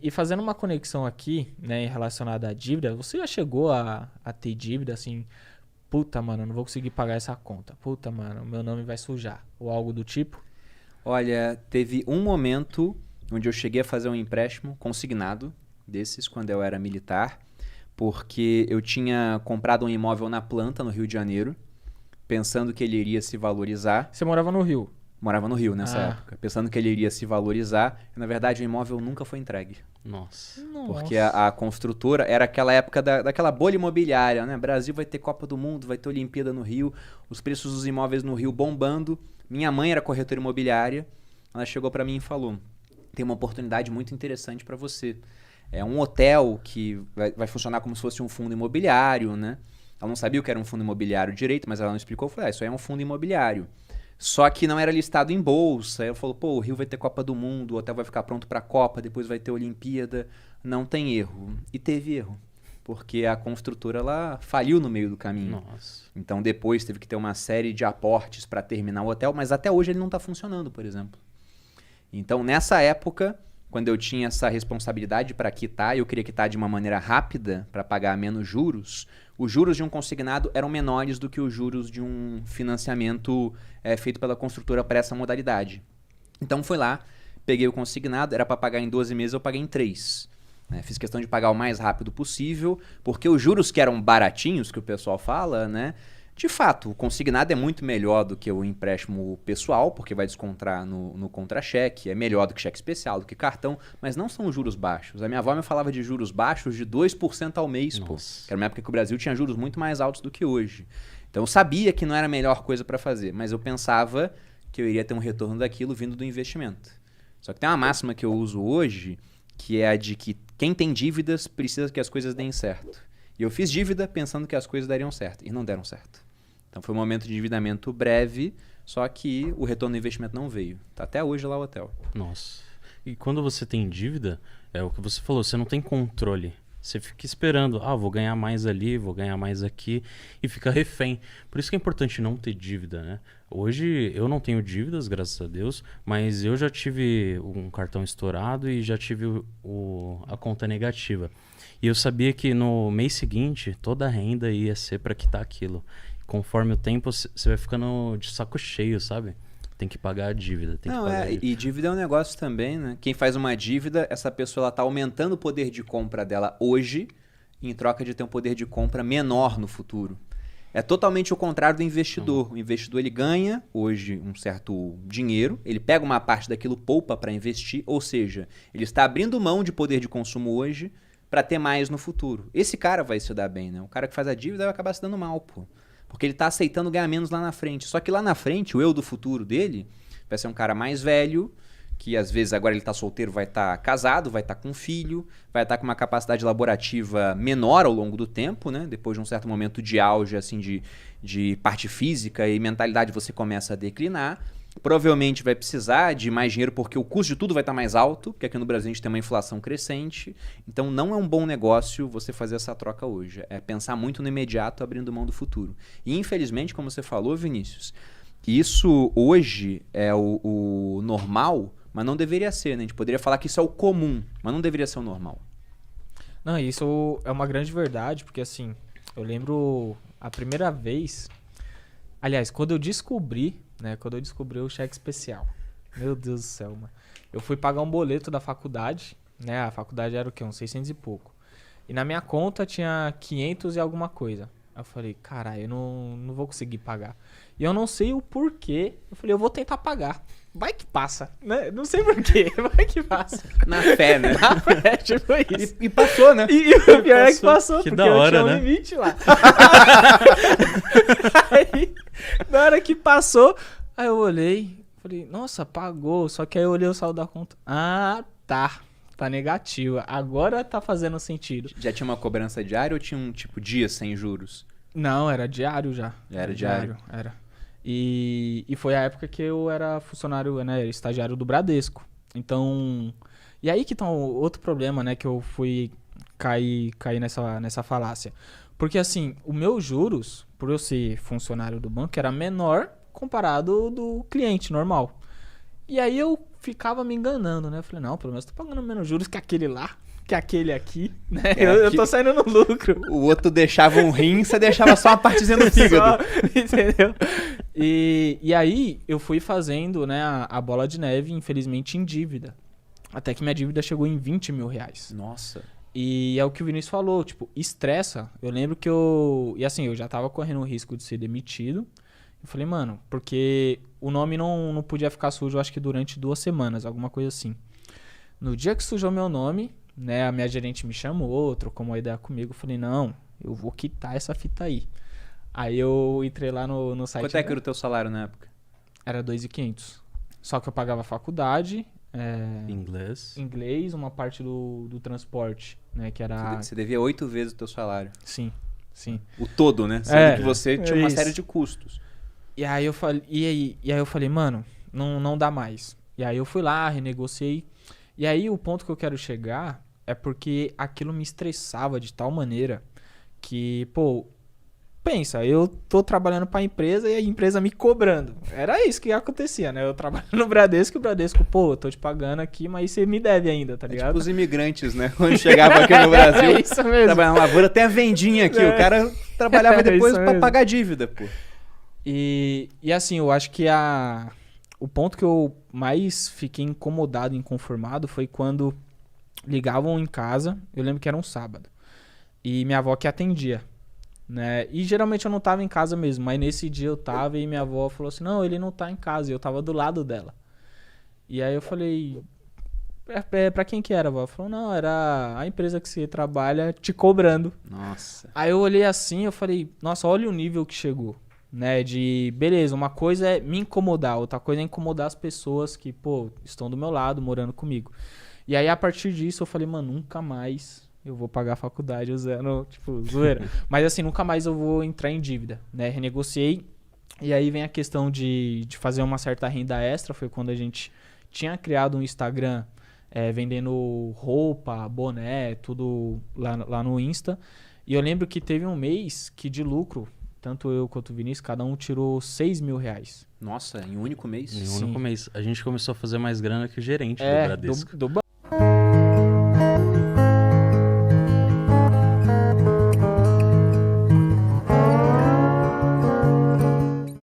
E fazendo uma conexão aqui, né, relacionada à dívida, você já chegou a ter dívida assim, puta, mano, eu não vou conseguir pagar essa conta. Puta, mano, meu nome vai sujar. Ou algo do tipo? Olha, teve um momento onde eu cheguei a fazer um empréstimo consignado desses, quando eu era militar, porque eu tinha comprado um imóvel na planta, no Rio de Janeiro, pensando que ele iria se valorizar. Você morava no Rio. Morava no Rio nessa Ah. época, pensando que ele iria se valorizar. E, na verdade, o imóvel nunca foi entregue. Nossa. Porque a construtora era aquela época daquela bolha imobiliária, né? Brasil vai ter Copa do Mundo, vai ter Olimpíada no Rio, os preços dos imóveis no Rio bombando. Minha mãe era corretora imobiliária, ela chegou pra mim e falou: tem uma oportunidade muito interessante pra você. É um hotel que vai funcionar como se fosse um fundo imobiliário, né? Ela não sabia o que era um fundo imobiliário direito, mas ela não explicou. Eu falei: isso aí é um fundo imobiliário. Só que não era listado em bolsa. Aí ela falou: pô, o Rio vai ter Copa do Mundo, o hotel vai ficar pronto pra Copa, depois vai ter Olimpíada. Não tem erro. E teve erro. Porque a construtora ela faliu no meio do caminho. Nossa. Então depois teve que ter uma série de aportes para terminar o hotel, mas até hoje ele não está funcionando, por exemplo. Então nessa época, quando eu tinha essa responsabilidade para quitar, eu queria quitar de uma maneira rápida para pagar menos juros, os juros de um consignado eram menores do que os juros de um financiamento feito pela construtora para essa modalidade. Então fui lá, peguei o consignado, era para pagar em 12 meses, eu paguei em 3. Fiz questão de pagar o mais rápido possível, porque os juros que eram baratinhos, que o pessoal fala, né? De fato, o consignado é muito melhor do que o empréstimo pessoal, porque vai descontar no contra-cheque, é melhor do que cheque especial, do que cartão, mas não são juros baixos. A minha avó me falava de juros baixos de 2% ao mês, pô. Que era uma época que o Brasil tinha juros muito mais altos do que hoje. Então eu sabia que não era a melhor coisa para fazer, mas eu pensava que eu iria ter um retorno daquilo vindo do investimento. Só que tem uma máxima que eu uso hoje, que é a de que quem tem dívidas precisa que as coisas deem certo. E eu fiz dívida pensando que as coisas dariam certo, e não deram certo. Então foi um momento de endividamento breve, só que o retorno do investimento não veio. Tá até hoje lá o hotel. Nossa. E quando você tem dívida, é o que você falou, você não tem controle. Você fica esperando, vou ganhar mais ali, vou ganhar mais aqui, e fica refém. Por isso que é importante não ter dívida, né? Hoje eu não tenho dívidas, graças a Deus, mas eu já tive um cartão estourado e já tive a conta negativa. E eu sabia que no mês seguinte toda a renda ia ser para quitar aquilo. Conforme o tempo, você vai ficando de saco cheio, sabe? Tem que pagar a dívida. E dívida é um negócio também, né? Quem faz uma dívida, essa pessoa ela tá aumentando o poder de compra dela hoje, em troca de ter um poder de compra menor no futuro. É totalmente o contrário do investidor. O investidor ele ganha hoje um certo dinheiro, ele pega uma parte daquilo, poupa para investir, ou seja, ele está abrindo mão de poder de consumo hoje para ter mais no futuro. Esse cara vai se dar bem, né? O cara que faz a dívida vai acabar se dando mal, pô. Porque ele está aceitando ganhar menos lá na frente. Só que lá na frente, o eu do futuro dele vai ser um cara mais velho, que às vezes agora ele está solteiro, vai estar casado, vai estar com filho, vai estar com uma capacidade laborativa menor ao longo do tempo, né? Depois de um certo momento de auge assim, de parte física e mentalidade você começa a declinar. Provavelmente vai precisar de mais dinheiro porque o custo de tudo vai estar mais alto, porque aqui no Brasil a gente tem uma inflação crescente. Então não é um bom negócio você fazer essa troca hoje. É pensar muito no imediato, abrindo mão do futuro. E infelizmente, como você falou, Vinícius, isso hoje é o normal, mas não deveria ser, né? A gente poderia falar que isso é o comum, mas não deveria ser o normal. Não, isso é uma grande verdade, porque assim, eu lembro a primeira vez... Aliás, quando eu descobri o cheque especial, meu Deus do céu, mano. Eu fui pagar um boleto da faculdade, né? A faculdade era o quê? Uns 600 e pouco. E na minha conta tinha 500 e alguma coisa. Aí eu falei, caralho, eu não vou conseguir pagar. E eu não sei o porquê. Eu falei, eu vou tentar pagar. Vai que passa, né? Não sei porquê, vai que passa. Na fé, né? Na fé, tipo isso. E passou, né? E o pior é que passou, Que porque da hora, eu tinha né? um limite lá. Aí, na hora que passou, aí eu olhei, falei, nossa, pagou. Só que aí eu olhei o saldo da conta. Ah, tá negativa. Agora tá fazendo sentido. Já tinha uma cobrança diária ou tinha um tipo dia sem juros? Não, era diário já. Já era diário? Era. E foi a época que eu era funcionário, né, estagiário do Bradesco. Então, e aí que tá outro problema, né, que eu fui cair nessa falácia. Porque assim, o meu juros, por eu ser funcionário do banco, era menor comparado do cliente normal. E aí eu ficava me enganando, né? Eu falei, não, pelo menos tô pagando menos juros que aquele lá, que aquele aqui, né? Eu tô saindo no lucro. O outro deixava um rim, você deixava só uma partezinha do fígado. Entendeu? E aí eu fui fazendo, né, a bola de neve, infelizmente, em dívida. Até que minha dívida chegou em 20 mil reais. Nossa. E é o que o Vinícius falou, tipo, estressa. Eu lembro que E assim, eu já tava correndo o risco de ser demitido. Eu falei, mano, porque o nome não podia ficar sujo, acho que durante 2 semanas, alguma coisa assim. No dia que sujou meu nome, né, a minha gerente me chamou, trocou uma ideia comigo. Eu falei, não, eu vou quitar essa fita aí. Aí eu entrei lá no site. Quanto é que era o teu salário na época? Era 2.500. Só que eu pagava faculdade, inglês, uma parte do transporte, né, que era... Você devia 8 vezes o teu salário. Sim. O todo, né? Sendo que você tinha uma isso. série de custos. E aí eu falei, mano, não dá mais. E aí eu fui lá, renegociei. E aí o ponto que eu quero chegar é porque aquilo me estressava de tal maneira que, pô, pensa, eu tô trabalhando pra empresa e a empresa me cobrando. Era isso que acontecia, né? Eu trabalho no Bradesco e o Bradesco, pô, eu tô te pagando aqui, mas você me deve ainda, tá ligado? Tipo os imigrantes, né? Quando chegava aqui no Brasil, É isso mesmo. trabalhava na lavoura, tem a vendinha aqui. O cara trabalhava depois isso pra mesmo. pagar a dívida, pô. E assim, eu acho que o ponto que eu mais fiquei incomodado e inconformado foi quando ligavam em casa, eu lembro que era um sábado, e minha avó que atendia, né? E geralmente eu não tava em casa mesmo, mas nesse dia eu tava e minha avó falou assim, não, ele não tá em casa, e eu tava do lado dela. E aí eu falei, pra quem que era, avó? Ela falou, não, era a empresa que você trabalha te cobrando. Nossa. Aí eu olhei assim, eu falei, nossa, olha o nível que chegou, né, de, beleza, uma coisa é me incomodar, outra coisa é incomodar as pessoas que, pô, estão do meu lado, morando comigo. E aí, a partir disso, eu falei, mano, nunca mais eu vou pagar a faculdade usando, tipo, zoeira. Mas assim, nunca mais eu vou entrar em dívida, né, renegociei, e aí vem a questão de fazer uma certa renda extra, foi quando a gente tinha criado um Instagram, vendendo roupa, boné, tudo lá no Insta, e eu lembro que teve um mês que de lucro, tanto eu quanto o Vinícius, cada um tirou 6 mil reais. Nossa, em um único mês? Em um Sim. único mês. A gente começou a fazer mais grana que o gerente do É, Bradesco. do banco.